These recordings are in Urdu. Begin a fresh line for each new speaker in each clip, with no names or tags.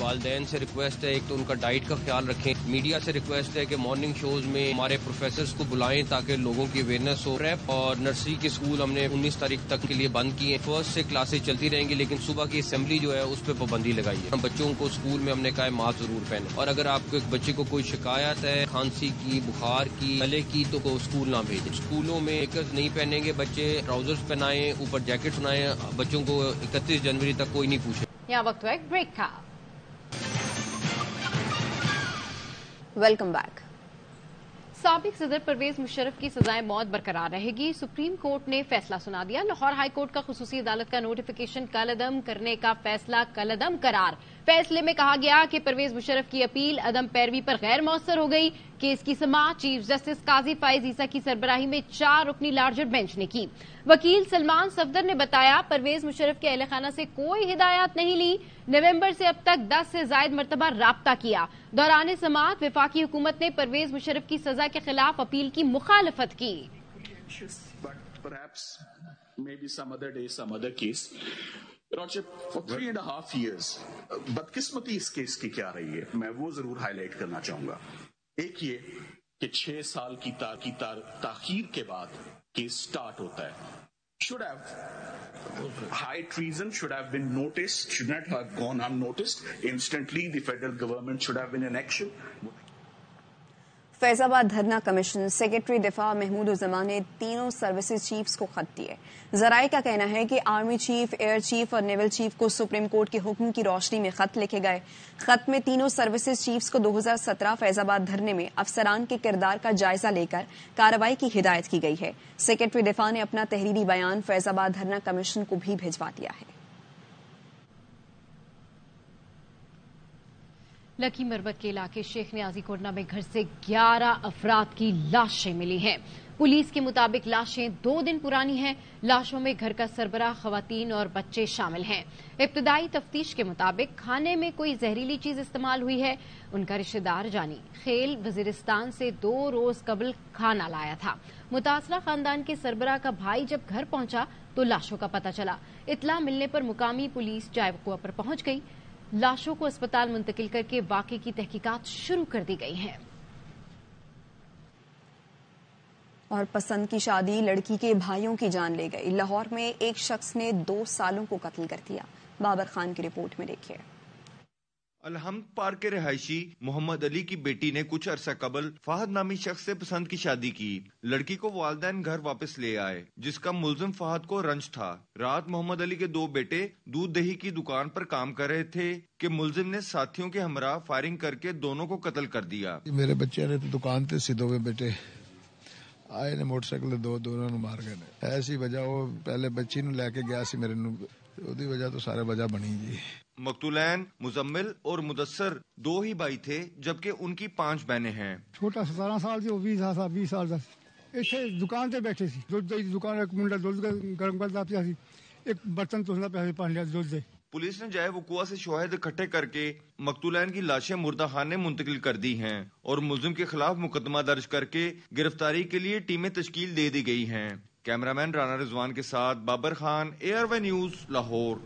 والدین سے ریکویسٹ ہے ایک تو ان کا ڈائٹ کا خیال رکھیں. میڈیا سے ریکویسٹ ہے کہ مارننگ شوز میں ہمارے پروفیسرز کو بلائیں تاکہ لوگوں کی اویئرنیس ہو. ریپ اور نرسری کے اسکول ہم نے 19 تاریخ تک کے لیے بند کیے. فرسٹ سے کلاسز چلتی رہیں گی لیکن صبح کی اسمبلی جو ہے اس پہ پابندی لگائی ہے. ہم بچوں کو اسکول میں ہم نے کہا ہے ماسک ضرور پہنیں, اور اگر آپ کو ایک بچے کو کوئی شکایت ہے کھانسی کی, بخار کی, گلے کی, تو اسکول نہ بھیجیں. اسکولوں میں نیکرز نہیں پہنیں گے بچے, ٹراؤزرز پہنائیں, اوپر جیکٹ بنائیں. بچوں کو 31 جنوری تک کوئی نہیں پوچھے.
یہاں وقت ہوا ایک بریک کا.
Welcome back.
سابق صدر پرویز مشرف کی سزائے موت برقرار رہے گی. سپریم کورٹ نے فیصلہ سنا دیا. لاہور ہائی کورٹ کا خصوصی عدالت کا نوٹیفیکیشن کالعدم کرنے کا فیصلہ کالعدم قرار. فیصلے میں کہا گیا کہ پرویز مشرف کی اپیل عدم پیروی پر غیر مؤثر ہو گئی. کیس کی سماعت چیف جسٹس قاضی فائز عیسیٰ کی سربراہی میں 4 رکنی لارجر بینچ نے کی. وکیل سلمان صفدر نے بتایا پرویز مشرف کے اہل خانہ سے کوئی ہدایات نہیں لی. نومبر سے اب تک 10 سے زائد مرتبہ رابطہ کیا. دوران سماعت وفاقی حکومت نے پرویز مشرف کی سزا کے خلاف اپیل کی مخالفت کی.
For 3.5 years بدقسمتی اس کیس کی کیا رہی ہے میں وہ ضرور ہائی لائٹ کرنا چاہوں گا. ایک یہ کہ 6 سال کی تاخیر کے بعد کیس سٹارٹ ہوتا ہے. should have high treason should have been noticed, should not have gone unnoticed. Instantly the federal government should have been in action.
فیض آباد دھرنا کمیشن سیکرٹری دفاع محمود الزمان نے تینوں سروسز چیفز کو خط دیے. ذرائع کا کہنا ہے کہ آرمی چیف, ایئر چیف اور نیول چیف کو سپریم کورٹ کے حکم کی روشنی میں خط لکھے گئے. خط میں تینوں سروسز چیفز کو 2017 فیض آباد دھرنے میں افسران کے کردار کا جائزہ لے کر کارروائی کی ہدایت کی گئی ہے. سیکرٹری دفاع نے اپنا تحریری بیان فیض آباد دھرنا کمیشن کو بھی بھجوا دیا ہے.
لکی مروت کے علاقے شیخ نیازی کوٹنا میں گھر سے 11 افراد کی لاشیں ملی ہیں. پولیس کے مطابق لاشیں 2 دن پرانی ہیں. لاشوں میں گھر کا سربراہ, خواتین اور بچے شامل ہیں. ابتدائی تفتیش کے مطابق کھانے میں کوئی زہریلی چیز استعمال ہوئی ہے. ان کا رشتہ دار جانی خیل وزیرستان سے 2 روز قبل کھانا لایا تھا. متاثرہ خاندان کے سربراہ کا بھائی جب گھر پہنچا تو لاشوں کا پتہ چلا. اطلاع ملنے پر مقامی پولیس جائے وقوع پر پہنچ گئی. لاشوں کو اسپتال منتقل کر کے واقعے کی تحقیقات شروع کر دی گئی ہیں.
اور پسند کی شادی لڑکی کے بھائیوں کی جان لے گئی. لاہور میں ایک شخص نے 2 سالوں کو قتل کر دیا. بابر خان کی رپورٹ میں دیکھیے.
الحمد پارک کے رہائشی محمد علی کی بیٹی نے کچھ عرصہ قبل فہد نامی شخص سے پسند کی شادی کی. لڑکی کو والدین گھر واپس لے آئے جس کا ملزم فہد کو رنج تھا. رات محمد علی کے 2 بیٹے دودھ دہی کی دکان پر کام کر رہے تھے کہ ملزم نے ساتھیوں کے ہمراہ فائرنگ کر کے دونوں کو قتل کر دیا.
میرے بچے نے دکان تے سیدھو میں بیٹے آئے نے موٹر سائیکل دونوں نو مار گئے. ایسی وجہ وہ پہلے بچی نو لے کے گیا سی میرے نو, دی وجہ تو سارے وجہ بنی جی.
مقتولین مزمل اور مدثر 2 ہی بھائی تھے جبکہ ان کی 5 بہنیں ہیں.
چھوٹا 17 سال سے 20 سال کا اتنے دکان تے بیٹھے سی. دودھ دی دکان ایک منڈا دودھ گرم کرتا پیا سی, ایک برتن توسنا پیا پانی لیا دودھ دے.
پولیس نے جائے وقوع سے شواہد اکٹھے کر کے مقتولین کی لاشیں مردہ خانے منتقل کر دی ہیں اور ملزم کے خلاف مقدمہ درج کر کے گرفتاری کے لیے ٹیمیں تشکیل دے دی گئی ہیں. کیمرامین رانا رضوان کے ساتھ بابر خان, ARY نیوز, لاہور.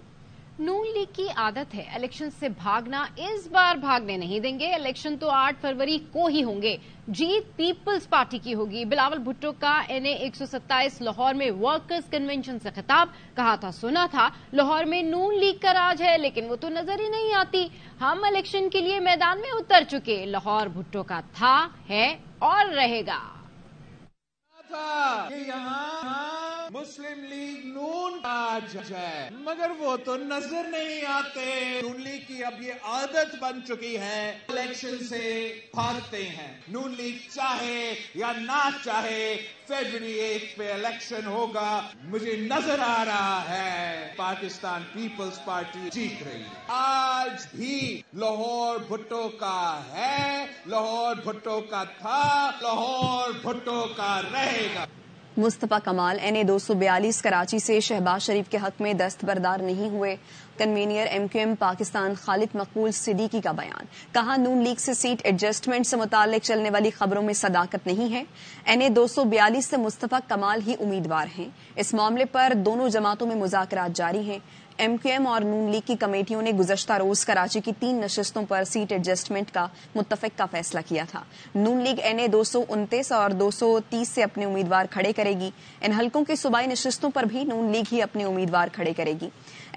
نون لیگ کی عادت ہے الیکشن سے بھاگنا. اس بار بھاگنے نہیں دیں گے. الیکشن تو 8 فروری کو ہی ہوں گے. جیت پیپلز پارٹی کی ہوگی. بلاول بھٹو کا NA 127 لاہور میں ورکرز کنونشن سے خطاب. کہا تھا سنا تھا لاہور میں نون لیگ کا راج ہے لیکن وہ تو نظر ہی نہیں آتی. ہم الیکشن کے لیے میدان میں اتر چکے. لاہور بھٹو کا تھا, ہے اور رہے گا.
مسلم لیگ نون آج ہے مگر وہ تو نظر نہیں آتے. نون لیگ کی اب یہ عادت بن چکی ہے الیکشن سے بھاگتے ہیں. نون لیگ چاہے یا نہ چاہے فیبرری 1 پہ الیکشن ہوگا. مجھے نظر آ رہا ہے پاکستان پیپلز پارٹی جیت رہی. آج بھی لاہور بھٹو کا ہے, لاہور بھٹو کا تھا, لاہور بھٹو کا رہے گا.
مصطفیٰ کمال NA 242 کراچی سے شہباز شریف کے حق میں دستبردار نہیں ہوئے. کنوینئر MQM پاکستان خالد مقبول صدیقی کا بیان، کہا نون لیگ سے سیٹ ایڈجسٹمنٹ سے متعلق چلنے والی خبروں میں صداقت نہیں ہے، NA 242 سے مصطفیٰ کمال ہی امیدوار ہیں، اس معاملے پر دونوں جماعتوں میں مذاکرات جاری ہیں۔ MQM اور نون لیگ کی کمیٹیوں نے گزشتہ روز کراچی کی 3 نشستوں پر سیٹ ایڈجسٹمنٹ کا متفق کا فیصلہ کیا تھا۔ نون لیگ NA 229 اور 230 سے اپنے امیدوار کھڑے کرے گی، ان حلقوں کی صوبائی نشستوں پر بھی نون لیگ ہی اپنے امیدوار کھڑے کرے گی۔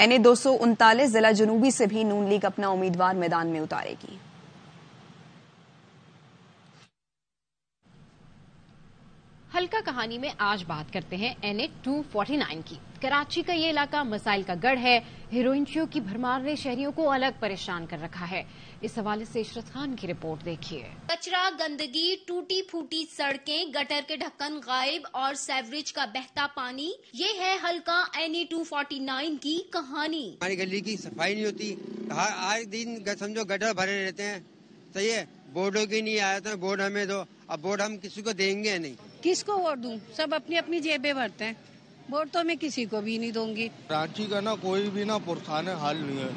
NA 239 ضلع جنوبی سے بھی نون لیگ اپنا امیدوار میدان میں اتارے گی۔
حلقہ کہانی میں آج بات کرتے ہیں NA 249 کی۔ کراچی کا یہ علاقہ مسائل کا گڑھ ہے، ہیروئنچیوں کی بھرمار نے شہریوں کو الگ پریشان کر رکھا ہے۔ اس حوالے سے عشرت خان کی رپورٹ دیکھیے۔
کچرا، گندگی، ٹوٹی پھوٹی سڑکیں، گٹر کے ڈھکن غائب اور سیوریج کا بہتا پانی، یہ ہے حلقہ NA 249 کی کہانی۔
ہماری گلی کی صفائی نہیں ہوتی، ہر دن سمجھو گٹر بھرے رہتے ہیں، صحیح ہے، بورڈوں کی نہیں آیا تھا، بورڈ ہمیں دو، اب بورڈ ہم کسی کو دیں گے نہیں۔
کس کو ووٹ دوں؟ سب اپنی اپنی جیبیں بھرتے ہیں، ووٹ تو میں کسی کو بھی نہیں دوں گی۔
کراچی کا نا کوئی بھی نا پرسان حال نہیں ہے،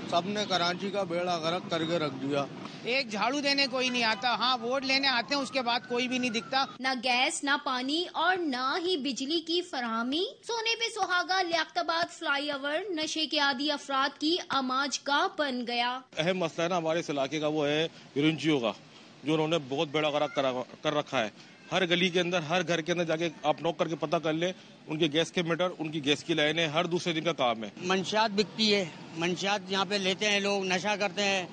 سب نے کراچی کا بیڑا غرق کر کے رکھ دیا۔
ایک جھاڑو دینے کوئی نہیں آتا، ہاں ووٹ لینے آتے ہیں، اس کے بعد کوئی بھی نہیں دکھتا۔
نہ گیس، نہ پانی اور نہ ہی بجلی کی فراہمی۔ سونے پہ سہاگا لیاقت آباد فلائی اوور نشے کے عادی افراد کی آماج گاہ بن گیا۔
اہم مسئلہ ہے نا ہمارے اس علاقے کا، وہ ہے ہیروئنچیوں کا، جو انہوں نے بہت بیڑا غرق کر رکھا ہے۔ ہر گلی کے اندر، ہر گھر کے اندر جا کے آپ نوک کر کے پتہ کر لیں، ان کے گیس کے میٹر، ان کی گیس کی لائنیں ہر دوسرے دن کا کام ہے۔
منشیات بکتی ہے، منشیات یہاں پہ لیتے ہیں لوگ، نشہ کرتے ہیں،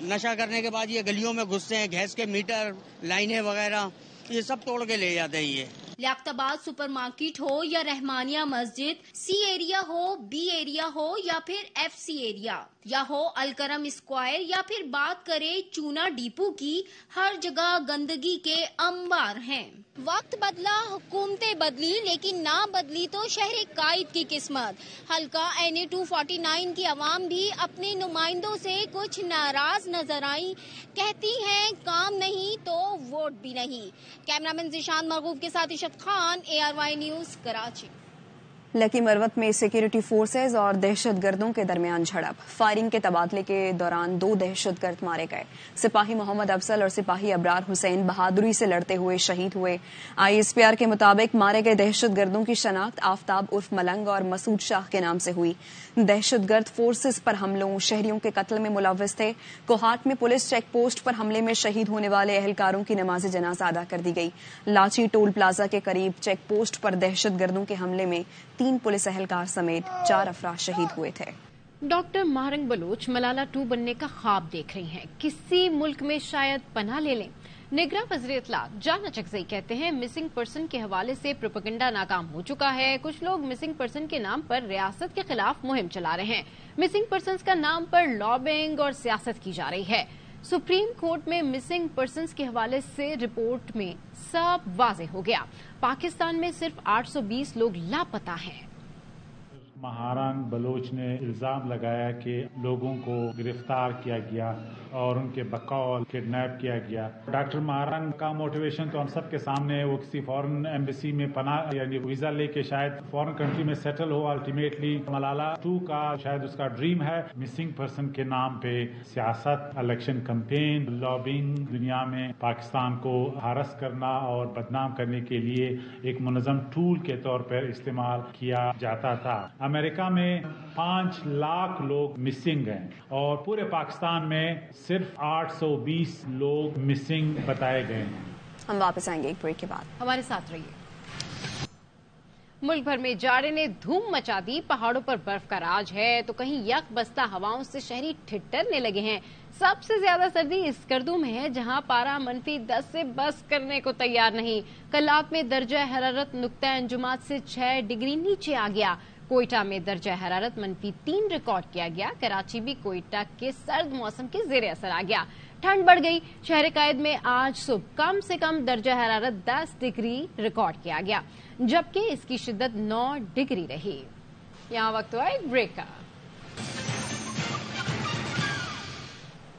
نشہ کرنے کے بعد یہ گلیوں میں گھستے ہیں، گیس کے میٹر، لائنیں وغیرہ یہ سب توڑ کے لے جاتے ہیں۔ یہ
لیاقت آباد سپر مارکیٹ ہو یا رحمانیہ مسجد، C ایریا ہو، B ایریا ہو یا پھر FC ایریا، یا ہو الکرم اسکوائر یا پھر بات کرے چونا ڈیپو کی، ہر جگہ گندگی کے انبار ہیں۔ وقت بدلا، حکومتیں بدلی، لیکن نہ بدلی تو شہر قائد کی قسمت۔ حلقہ NA 249 کی عوام بھی اپنے نمائندوں سے کچھ ناراض نظر آئیں، کہتی ہیں کام نہیں تو ووٹ بھی نہیں۔ کیمرامین ذیشان مرغوب کے ساتھ عشرت خان، ARY نیوز، کراچی۔
لکی مروت میں سیکیورٹی فورسز اور دہشت گردوں کے درمیان جھڑپ، فائرنگ کے تبادلے کے دوران 2 دہشت گرد مارے گئے۔ سپاہی محمد افضل اور سپاہی ابرار حسین بہادری سے لڑتے ہوئے شہید ہوئے۔ ISPR کے مطابق مارے گئے دہشت گردوں کی شناخت آفتاب عرف ملنگ اور مسعود شاہ کے نام سے ہوئی۔ دہشت گرد فورسز پر حملوں، شہریوں کے قتل میں ملوث تھے۔ کوہاٹ میں پولیس چیک پوسٹ پر حملے میں شہید ہونے والے اہلکاروں کی نماز جنازہ ادا کر دی گئی۔ لاچی ٹول پلازا کے قریب چیک پوسٹ پر دہشت گردوں کے حملے میں 3 پولیس اہلکار سمیت 4 افراد شہید ہوئے تھے۔
ڈاکٹر مہرنگ بلوچ ملالہ 2 بننے کا خواب دیکھ رہی ہیں، کسی ملک میں شاید پناہ لے لیں۔ نگراں وزیر اطلاع جانا چکزئی کہتے ہیں مسنگ پرسن کے حوالے سے پروپیگنڈا ناکام ہو چکا ہے۔ کچھ لوگ مسنگ پرسن کے نام پر ریاست کے خلاف مہم چلا رہے ہیں۔ مسنگ پرسنز کا نام پر لابنگ اور سیاست کی جا رہی ہے۔ سپریم کورٹ میں مسنگ پرسنز کے حوالے سے رپورٹ میں سب واضح ہو گیا۔ پاکستان میں صرف 820 لوگ لاپتہ ہیں۔
مہارنگ بلوچ نے الزام لگایا کہ لوگوں کو گرفتار کیا گیا اور ان کے بقول کڈنیپ کیا گیا۔ ڈاکٹر مہارنگ کا موٹیویشن تو ہم سب کے سامنے ہے، وہ کسی فورن ایمبیسی میں پناہ یعنی ویزا لے کے شاید فورن کنٹری میں سیٹل ہو۔ الٹیمیٹلی ملالہ 2 کا شاید اس کا ڈریم ہے مسنگ پرسن کے نام پہ سیاست، الیکشن کمپین، لابنگ، دنیا میں پاکستان کو ہرس کرنا اور بدنام کرنے کے لیے ایک منظم ٹول کے طور پر استعمال کیا جاتا تھا۔ امریکہ میں 5 لاکھ لوگ مسنگ ہیں اور پورے پاکستان میں صرف 820 لوگ مسنگ بتائے گئے ہیں۔
ہم واپس آئیں گے ایک بریک کے بعد،
ہمارے ساتھ رہیے۔ ملک بھر میں جاڑے نے دھوم مچا دی، پہاڑوں پر برف کا راج ہے تو کہیں یک بستہ ہواؤں سے شہری ٹھٹرنے لگے ہیں۔ سب سے زیادہ سردی اس کردو میں ہے جہاں پارا -10 سے بس کرنے کو تیار نہیں۔ کلات میں درجہ حرارت نقطہ انجماد سے 6 ڈگری نیچے آ گیا۔ کوئٹہ میں درجہ حرارت -3 ریکارڈ کیا گیا۔ کراچی بھی کوئٹہ کے سرد موسم کے زیر اثر آ گیا۔ ٹھنڈ بڑھ گئی۔ شہر قائد میں آج صبح کم سے کم درجہ حرارت 10 ڈگری ریکارڈ کیا گیا، جبکہ اس کی شدت 9 ڈگری رہی۔ یہاں وقت ہوا ایک بریک کا۔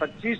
25